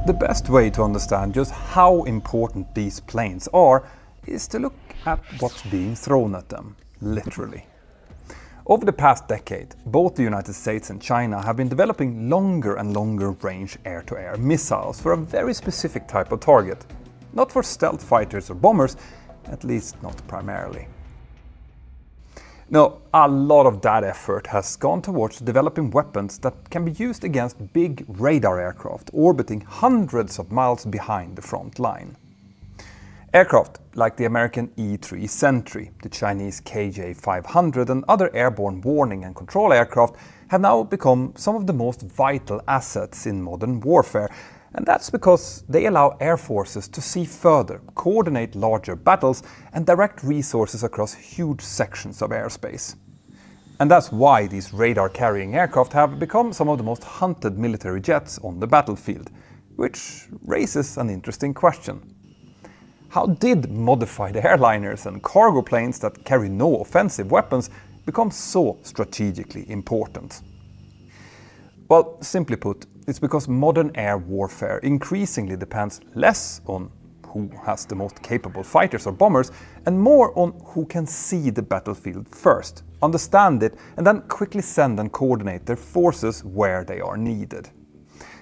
The best way to understand just how important these planes are is to look at what's being thrown at them, literally. Over the past decade, both the United States and China have been developing longer and longer range air-to-air missiles for a very specific type of target. Not for stealth fighters or bombers, at least not primarily. Now, a lot of that effort has gone towards developing weapons that can be used against big radar aircraft orbiting hundreds of miles behind the front line. Aircraft like the American E-3 Sentry, the Chinese KJ-500 and other airborne warning and control aircraft have now become some of the most vital assets in modern warfare, and that's because they allow air forces to see further, coordinate larger battles and direct resources across huge sections of airspace. And that's why these radar-carrying aircraft have become some of the most hunted military jets on the battlefield, which raises an interesting question. How did modified airliners and cargo planes that carry no offensive weapons become so strategically important? Well, simply put, it's because modern air warfare increasingly depends less on who has the most capable fighters or bombers and more on who can see the battlefield first, understand it, and then quickly send and coordinate their forces where they are needed.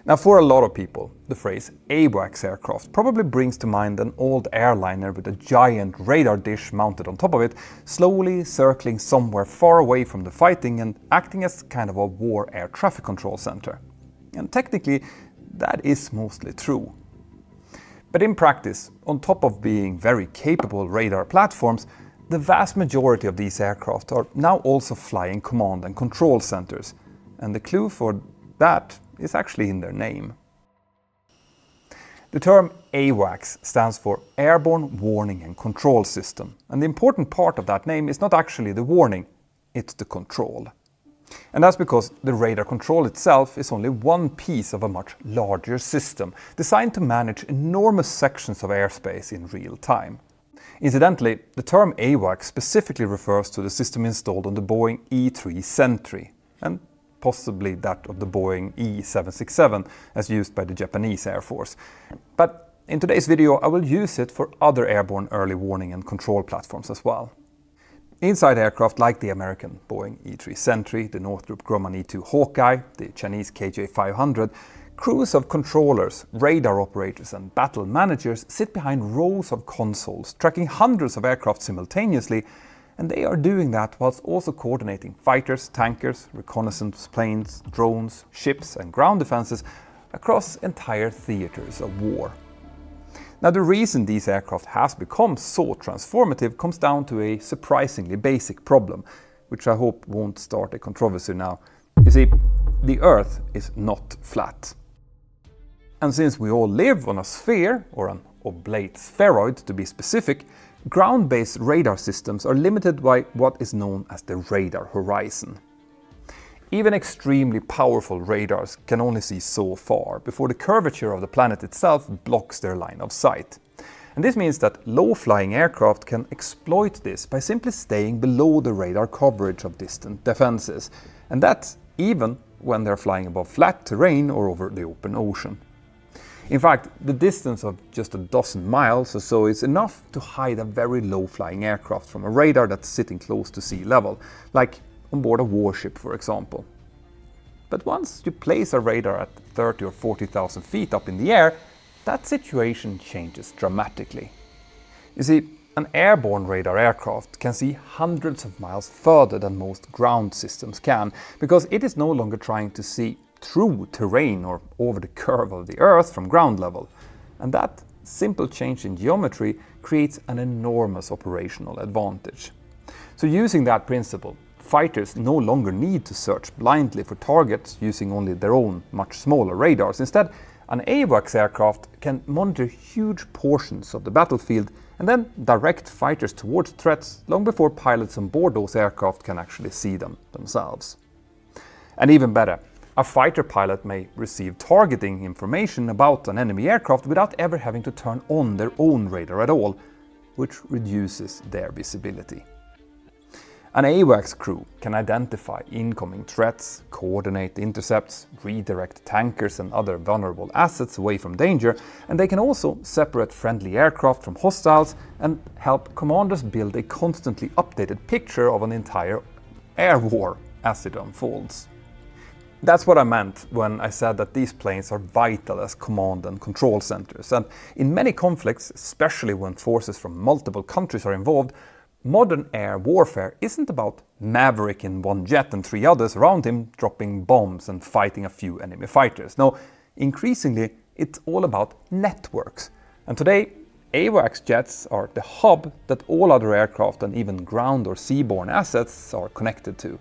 Now, for a lot of people, the phrase AWACS aircraft probably brings to mind an old airliner with a giant radar dish mounted on top of it, slowly circling somewhere far away from the fighting and acting as kind of a war air traffic control center. And technically, that is mostly true. But in practice, on top of being very capable radar platforms, the vast majority of these aircraft are now also flying command and control centers. And the clue for that is actually in their name. The term AWACS stands for Airborne Warning and Control System, and the important part of that name is not actually the warning, it's the control. And that's because the radar control itself is only one piece of a much larger system, designed to manage enormous sections of airspace in real time. Incidentally, the term AWACS specifically refers to the system installed on the Boeing E-3 Sentry, and possibly that of the Boeing E-767 as used by the Japanese Air Force. But in today's video I will use it for other airborne early warning and control platforms as well. Inside aircraft like the American Boeing E-3 Sentry, the Northrop Grumman E-2 Hawkeye, the Chinese KJ-500, crews of controllers, radar operators and battle managers sit behind rows of consoles, tracking hundreds of aircraft simultaneously, and they are doing that whilst also coordinating fighters, tankers, reconnaissance planes, drones, ships and ground defenses across entire theaters of war. Now, the reason these aircraft has become so transformative comes down to a surprisingly basic problem, which I hope won't start a controversy now. You see, the Earth is not flat. And since we all live on a sphere, or an oblate spheroid to be specific, ground-based radar systems are limited by what is known as the radar horizon. Even extremely powerful radars can only see so far before the curvature of the planet itself blocks their line of sight. And this means that low-flying aircraft can exploit this by simply staying below the radar coverage of distant defenses, and that's even when they're flying above flat terrain or over the open ocean. In fact, the distance of just a dozen miles or so is enough to hide a very low-flying aircraft from a radar that's sitting close to sea level, like on board a warship, for example. But once you place a radar at 30 or 40,000 feet up in the air, that situation changes dramatically. You see, an airborne radar aircraft can see hundreds of miles further than most ground systems can, because it is no longer trying to see through terrain or over the curve of the Earth from ground level. And that simple change in geometry creates an enormous operational advantage. So using that principle, fighters no longer need to search blindly for targets using only their own much smaller radars. Instead, an AWACS aircraft can monitor huge portions of the battlefield and then direct fighters towards threats long before pilots on board those aircraft can actually see them themselves. And even better, a fighter pilot may receive targeting information about an enemy aircraft without ever having to turn on their own radar at all, which reduces their visibility. An AWACS crew can identify incoming threats, coordinate intercepts, redirect tankers and other vulnerable assets away from danger, and they can also separate friendly aircraft from hostiles and help commanders build a constantly updated picture of an entire air war as it unfolds. That's what I meant when I said that these planes are vital as command and control centers, and in many conflicts, especially when forces from multiple countries are involved, modern air warfare isn't about Maverick in one jet and 3 others around him dropping bombs and fighting a few enemy fighters. No, increasingly it's all about networks. And today, AWACS jets are the hub that all other aircraft and even ground or seaborne assets are connected to.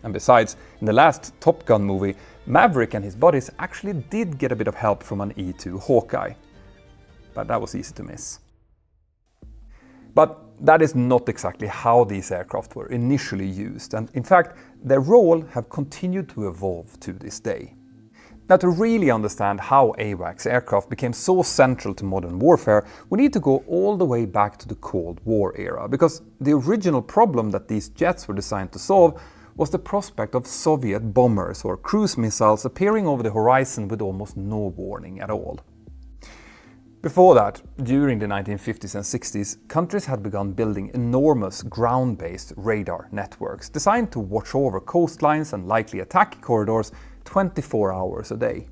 And besides, in the last Top Gun movie, Maverick and his buddies actually did get a bit of help from an E-2 Hawkeye. But that was easy to miss. But that is not exactly how these aircraft were initially used, and in fact, their role have continued to evolve to this day. Now, to really understand how AWACS aircraft became so central to modern warfare, we need to go all the way back to the Cold War era, because the original problem that these jets were designed to solve was the prospect of Soviet bombers or cruise missiles appearing over the horizon with almost no warning at all. Before that, during the 1950s and 60s, countries had begun building enormous ground-based radar networks designed to watch over coastlines and likely attack corridors 24 hours a day.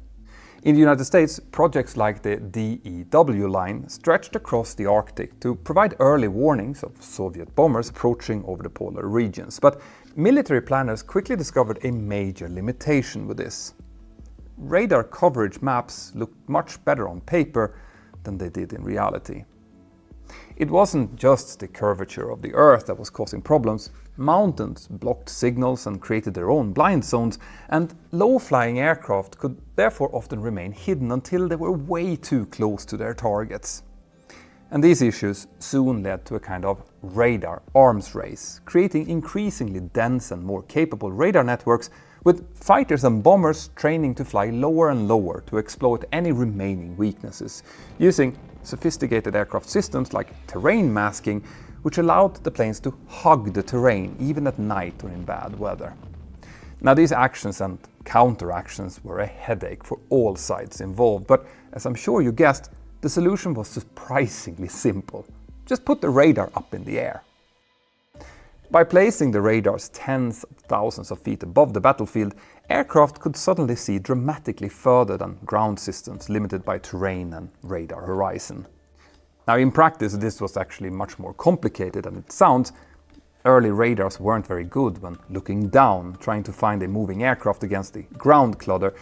In the United States, projects like the DEW line stretched across the Arctic to provide early warnings of Soviet bombers approaching over the polar regions. But military planners quickly discovered a major limitation with this. Radar coverage maps looked much better on paper than they did in reality. It wasn't just the curvature of the Earth that was causing problems. Mountains blocked signals and created their own blind zones, and low-flying aircraft could therefore often remain hidden until they were way too close to their targets. And these issues soon led to a kind of radar arms race, creating increasingly dense and more capable radar networks, with fighters and bombers training to fly lower and lower to exploit any remaining weaknesses, using sophisticated aircraft systems like terrain masking, which allowed the planes to hug the terrain even at night or in bad weather. Now, these actions and counteractions were a headache for all sides involved, but as I'm sure you guessed, the solution was surprisingly simple. Just put the radar up in the air. By placing the radars tens of thousands of feet above the battlefield, aircraft could suddenly see dramatically further than ground systems limited by terrain and radar horizon. Now, in practice, this was actually much more complicated than it sounds. Early radars weren't very good when looking down, trying to find a moving aircraft against the ground clutter,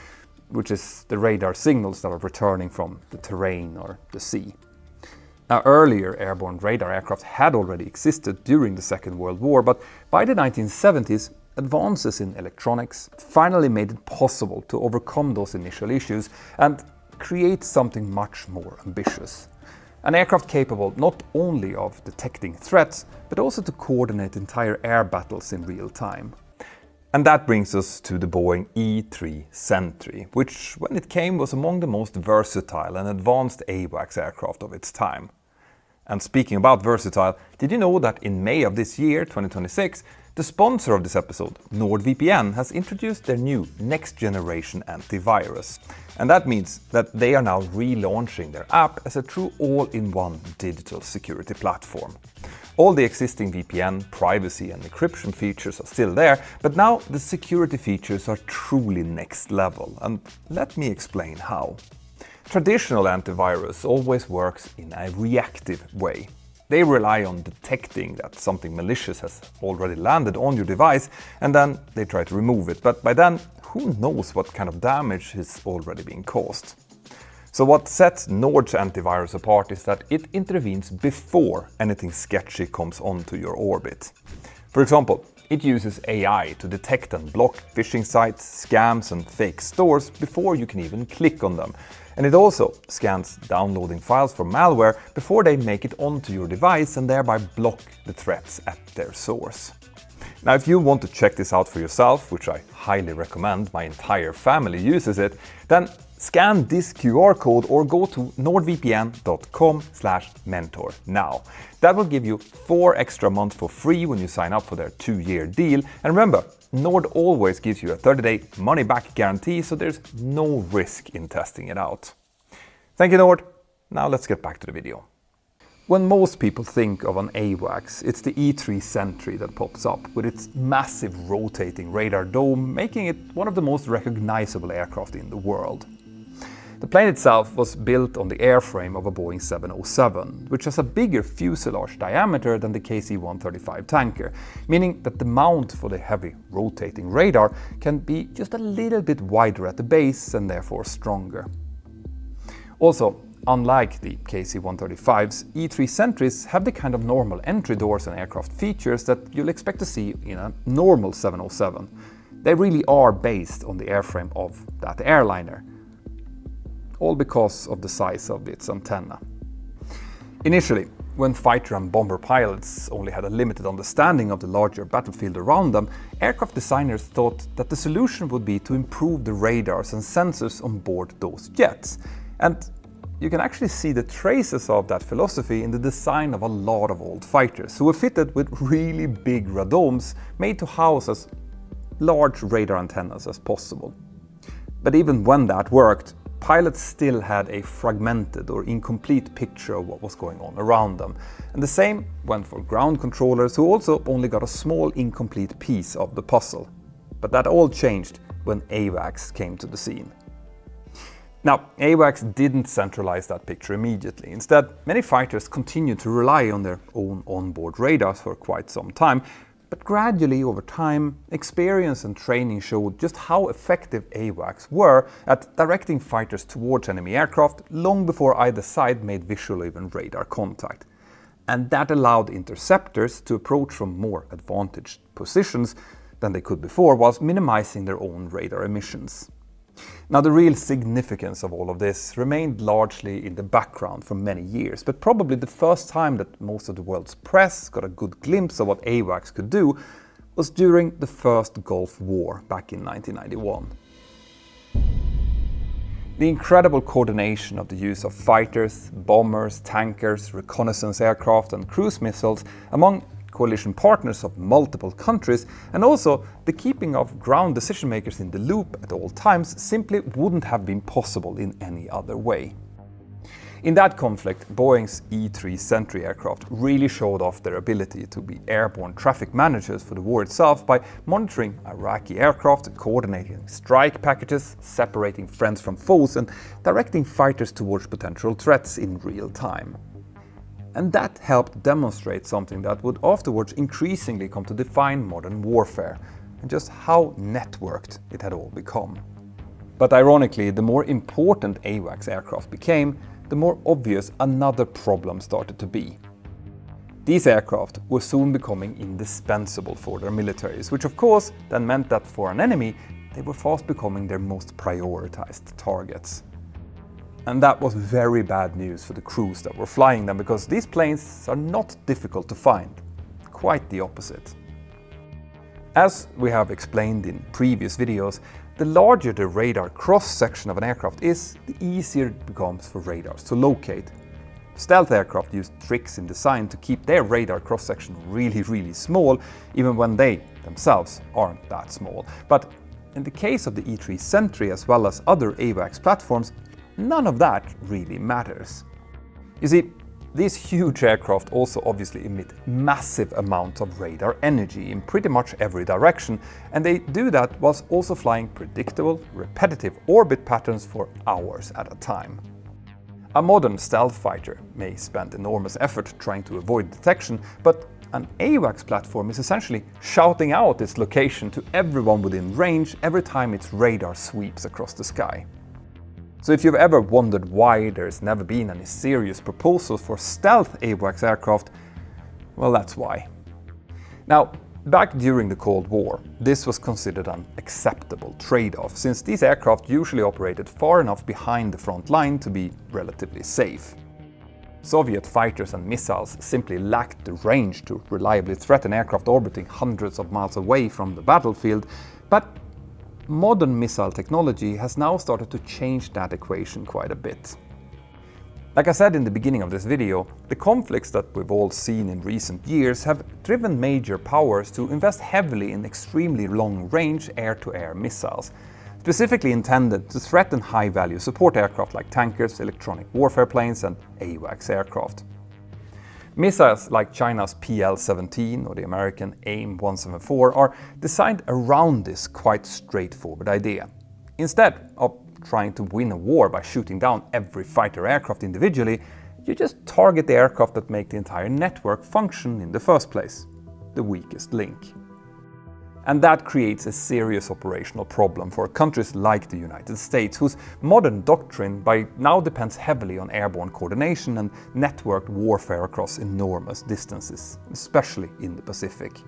which is the radar signals that are returning from the terrain or the sea. Now, earlier airborne radar aircraft had already existed during the Second World War, but by the 1970s, advances in electronics finally made it possible to overcome those initial issues and create something much more ambitious. An aircraft capable not only of detecting threats, but also to coordinate entire air battles in real time. And that brings us to the Boeing E-3 Sentry, which, when it came, was among the most versatile and advanced AWACS aircraft of its time. And speaking about versatile, did you know that in May of this year, 2026, the sponsor of this episode, NordVPN, has introduced their new next-generation antivirus. And that means that they are now relaunching their app as a true all-in-one digital security platform. All the existing VPN, privacy and encryption features are still there, but now the security features are truly next level. And let me explain how. Traditional antivirus always works in a reactive way. They rely on detecting that something malicious has already landed on your device, and then they try to remove it. But by then, who knows what kind of damage is already being caused? So what sets Nord's antivirus apart is that it intervenes before anything sketchy comes onto your orbit. For example, it uses AI to detect and block phishing sites, scams and fake stores before you can even click on them. And it also scans downloading files from malware before they make it onto your device and thereby block the threats at their source. Now, if you want to check this out for yourself, which I highly recommend, my entire family uses it, then Scan this QR code or go to nordvpn.com/mentor now. That will give you 4 extra months for free when you sign up for their 2-year deal. And remember, Nord always gives you a 30-day money-back guarantee, so there's no risk in testing it out. Thank you, Nord. Now let's get back to the video. When most people think of an AWACS, it's the E3 Sentry that pops up with its massive rotating radar dome, making it one of the most recognizable aircraft in the world. The plane itself was built on the airframe of a Boeing 707, which has a bigger fuselage diameter than the KC-135 tanker, meaning that the mount for the heavy rotating radar can be just a little bit wider at the base and therefore stronger. Also, unlike the KC-135s, E3 Sentries have the kind of normal entry doors and aircraft features that you'll expect to see in a normal 707. They really are based on the airframe of that airliner, all because of the size of its antenna. Initially, when fighter and bomber pilots only had a limited understanding of the larger battlefield around them, aircraft designers thought that the solution would be to improve the radars and sensors on board those jets. And you can actually see the traces of that philosophy in the design of a lot of old fighters, who were fitted with really big radomes made to house as large radar antennas as possible. But even when that worked, pilots still had a fragmented or incomplete picture of what was going on around them. And the same went for ground controllers, who also only got a small incomplete piece of the puzzle. But that all changed when AWACS came to the scene. Now, AWACS didn't centralize that picture immediately. Instead, many fighters continued to rely on their own onboard radars for quite some time. But gradually, over time, experience and training showed just how effective AWACS were at directing fighters towards enemy aircraft long before either side made visual or even radar contact. And that allowed interceptors to approach from more advantaged positions than they could before, whilst minimizing their own radar emissions. Now, the real significance of all of this remained largely in the background for many years, but probably the first time that most of the world's press got a good glimpse of what AWACS could do was during the first Gulf War back in 1991. The incredible coordination of the use of fighters, bombers, tankers, reconnaissance aircraft and cruise missiles among coalition partners of multiple countries, and also the keeping of ground decision makers in the loop at all times, simply wouldn't have been possible in any other way. In that conflict, Boeing's E3 Sentry aircraft really showed off their ability to be airborne traffic managers for the war itself by monitoring Iraqi aircraft, coordinating strike packages, separating friends from foes, and directing fighters towards potential threats in real time. And that helped demonstrate something that would afterwards increasingly come to define modern warfare, and just how networked it had all become. But ironically, the more important AWACS aircraft became, the more obvious another problem started to be. These aircraft were soon becoming indispensable for their militaries, which of course then meant that for an enemy, they were fast becoming their most prioritized targets. And that was very bad news for the crews that were flying them, because these planes are not difficult to find. Quite the opposite. As we have explained in previous videos, the larger the radar cross-section of an aircraft is, the easier it becomes for radars to locate. Stealth aircraft use tricks in design to keep their radar cross-section really small, even when they themselves aren't that small. But in the case of the E3 Sentry as well as other AWACS platforms, none of that really matters. You see, these huge aircraft also obviously emit massive amounts of radar energy in pretty much every direction, and they do that whilst also flying predictable, repetitive orbit patterns for hours at a time. A modern stealth fighter may spend enormous effort trying to avoid detection, but an AWACS platform is essentially shouting out its location to everyone within range every time its radar sweeps across the sky. So if you've ever wondered why there's never been any serious proposals for stealth AWACS aircraft, well, that's why. Now, back during the Cold War, this was considered an acceptable trade-off, since these aircraft usually operated far enough behind the front line to be relatively safe. Soviet fighters and missiles simply lacked the range to reliably threaten aircraft orbiting hundreds of miles away from the battlefield, but modern missile technology has now started to change that equation quite a bit. Like I said in the beginning of this video, the conflicts that we've all seen in recent years have driven major powers to invest heavily in extremely long-range air-to-air missiles, specifically intended to threaten high-value support aircraft like tankers, electronic warfare planes and AWACS aircraft. Missiles like China's PL-17 or the American AIM-174 are designed around this quite straightforward idea. Instead of trying to win a war by shooting down every fighter aircraft individually, you just target the aircraft that make the entire network function in the first place, the weakest link. And that creates a serious operational problem for countries like the United States, whose modern doctrine by now depends heavily on airborne coordination and networked warfare across enormous distances, especially in the Pacific.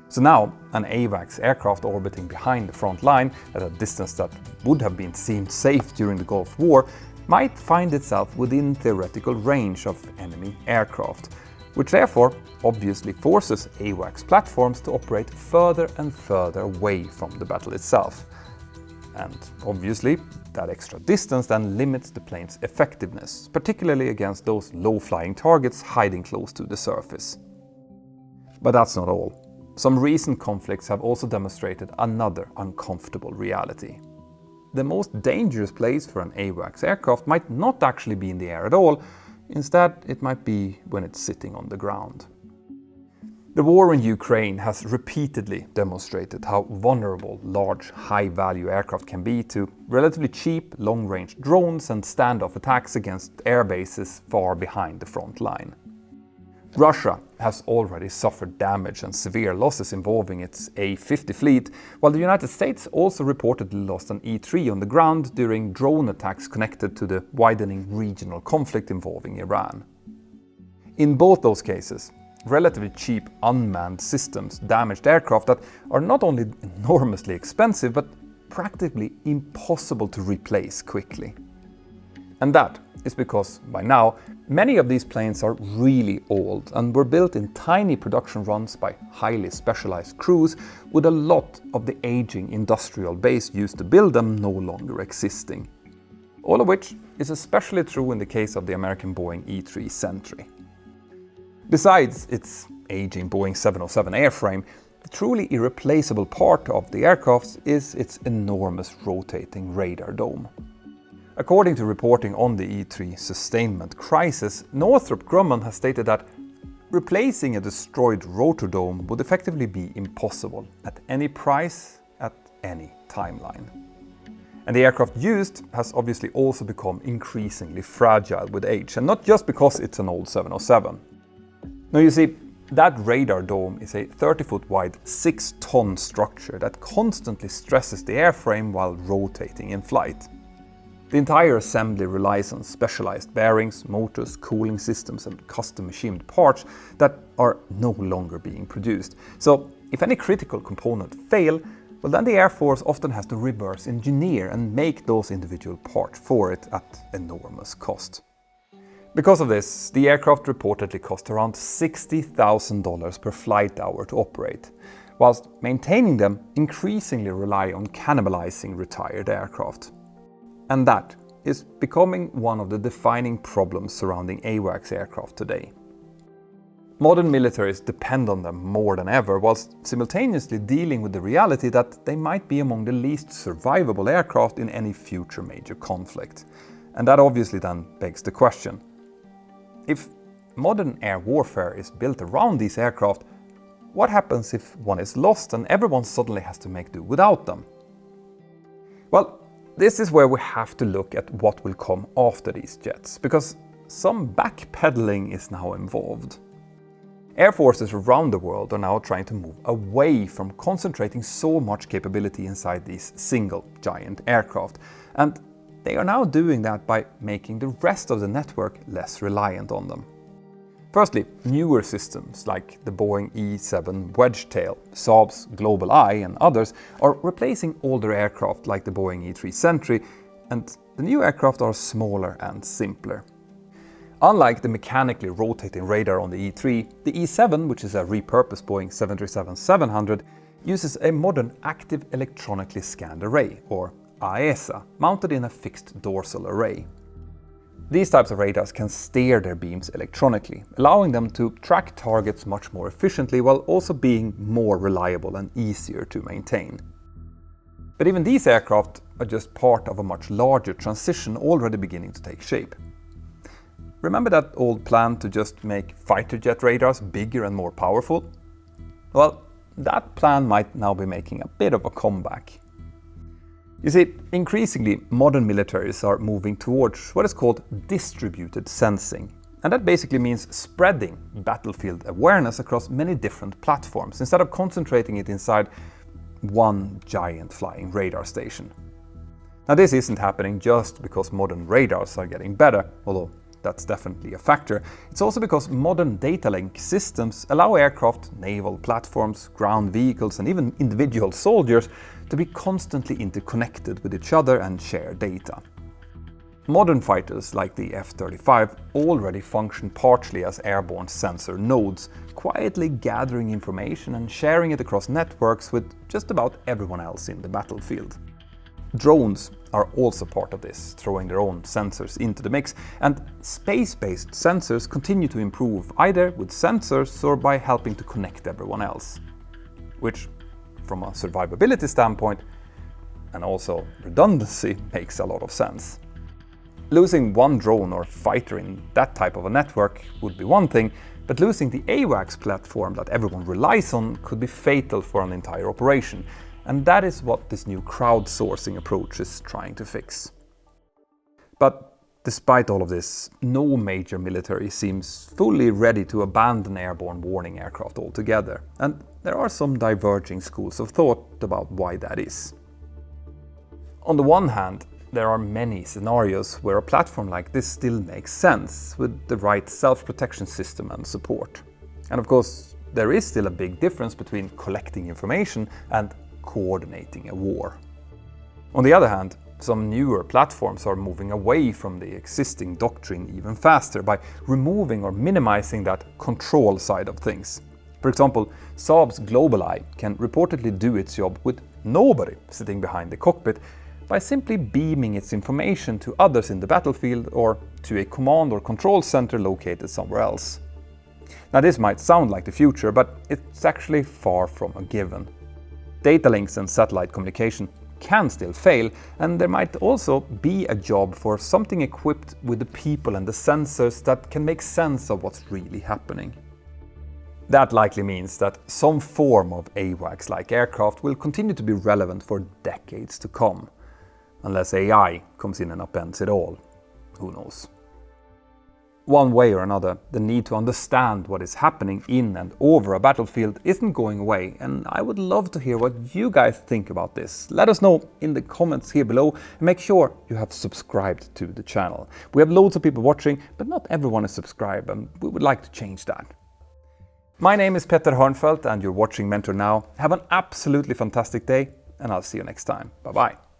So now, an AWACS aircraft orbiting behind the front line at a distance that would have been deemed safe during the Gulf War might find itself within theoretical range of enemy aircraft, which therefore obviously forces AWACS platforms to operate further and further away from the battle itself. And obviously, that extra distance then limits the plane's effectiveness, particularly against those low-flying targets hiding close to the surface. But that's not all. Some recent conflicts have also demonstrated another uncomfortable reality. The most dangerous place for an AWACS aircraft might not actually be in the air at all. Instead, it might be when it's sitting on the ground. The war in Ukraine has repeatedly demonstrated how vulnerable large, high-value aircraft can be to relatively cheap, long-range drones and standoff attacks against air bases far behind the front line. Russia has already suffered damage and severe losses involving its A-50 fleet, while the United States also reportedly lost an E-3 on the ground during drone attacks connected to the widening regional conflict involving Iran. In both those cases, relatively cheap unmanned systems damaged aircraft that are not only enormously expensive but practically impossible to replace quickly. And that is because, by now, many of these planes are really old and were built in tiny production runs by highly specialized crews, with a lot of the aging industrial base used to build them no longer existing. All of which is especially true in the case of the American Boeing E-3 Sentry. Besides its aging Boeing 707 airframe, the truly irreplaceable part of the aircraft is its enormous rotating radar dome. According to reporting on the E-3 Sustainment crisis, Northrop Grumman has stated that replacing a destroyed rotor dome would effectively be impossible at any price, at any timeline. And the aircraft used has obviously also become increasingly fragile with age, and not just because it's an old 707. Now you see, that radar dome is a 30-foot wide, 6-ton structure that constantly stresses the airframe while rotating in flight. The entire assembly relies on specialized bearings, motors, cooling systems and custom machined parts that are no longer being produced. So if any critical component fail, well, then the Air Force often has to reverse engineer and make those individual parts for it at enormous cost. Because of this, the aircraft reportedly cost around $60,000 per flight hour to operate, whilst maintaining them increasingly rely on cannibalizing retired aircraft. And that is becoming one of the defining problems surrounding AWACS aircraft today. Modern militaries depend on them more than ever, whilst simultaneously dealing with the reality that they might be among the least survivable aircraft in any future major conflict. And that obviously then begs the question: if modern air warfare is built around these aircraft, what happens if one is lost and everyone suddenly has to make do without them? Well, this is where we have to look at what will come after these jets, because some backpedaling is now involved. Air forces around the world are now trying to move away from concentrating so much capability inside these single giant aircraft, and they are now doing that by making the rest of the network less reliant on them. Firstly, newer systems like the Boeing E-7 Wedgetail, Saab's Global Eye and others are replacing older aircraft like the Boeing E-3 Sentry, and the new aircraft are smaller and simpler. Unlike the mechanically rotating radar on the E-3, the E-7, which is a repurposed Boeing 737-700, uses a modern active electronically scanned array, or AESA, mounted in a fixed dorsal array. These types of radars can steer their beams electronically, allowing them to track targets much more efficiently while also being more reliable and easier to maintain. But even these aircraft are just part of a much larger transition already beginning to take shape. Remember that old plan to just make fighter jet radars bigger and more powerful? Well, that plan might now be making a bit of a comeback. You see, increasingly modern militaries are moving towards what is called distributed sensing. And that basically means spreading battlefield awareness across many different platforms instead of concentrating it inside one giant flying radar station. Now, this isn't happening just because modern radars are getting better, although that's definitely a factor. It's also because modern data link systems allow aircraft, naval platforms, ground vehicles, and even individual soldiers to be constantly interconnected with each other and share data. Modern fighters like the F-35 already function partially as airborne sensor nodes, quietly gathering information and sharing it across networks with just about everyone else in the battlefield. Drones are also part of this, throwing their own sensors into the mix, and space-based sensors continue to improve either with sensors or by helping to connect everyone else. Which, from a survivability standpoint and also redundancy, makes a lot of sense. Losing one drone or fighter in that type of a network would be one thing, but losing the AWACS platform that everyone relies on could be fatal for an entire operation. And that is what this new crowdsourcing approach is trying to fix. But despite all of this, no major military seems fully ready to abandon airborne warning aircraft altogether. And there are some diverging schools of thought about why that is. On the one hand, there are many scenarios where a platform like this still makes sense with the right self-protection system and support. And of course, there is still a big difference between collecting information and coordinating a war. On the other hand, some newer platforms are moving away from the existing doctrine even faster by removing or minimizing that control side of things. For example, Saab's GlobalEye can reportedly do its job with nobody sitting behind the cockpit by simply beaming its information to others in the battlefield or to a command or control center located somewhere else. Now, this might sound like the future, but it's actually far from a given. Data links and satellite communication can still fail, and there might also be a job for something equipped with the people and the sensors that can make sense of what's really happening. That likely means that some form of AWACS-like aircraft will continue to be relevant for decades to come, unless AI comes in and upends it all. Who knows? One way or another, the need to understand what is happening in and over a battlefield isn't going away, and I would love to hear what you guys think about this. Let us know in the comments here below, and make sure you have subscribed to the channel. We have loads of people watching, but not everyone is subscribed, and we would like to change that. My name is Petter Hörnfeldt, and you're watching Mentor Now. Have an absolutely fantastic day, and I'll see you next time. Bye bye.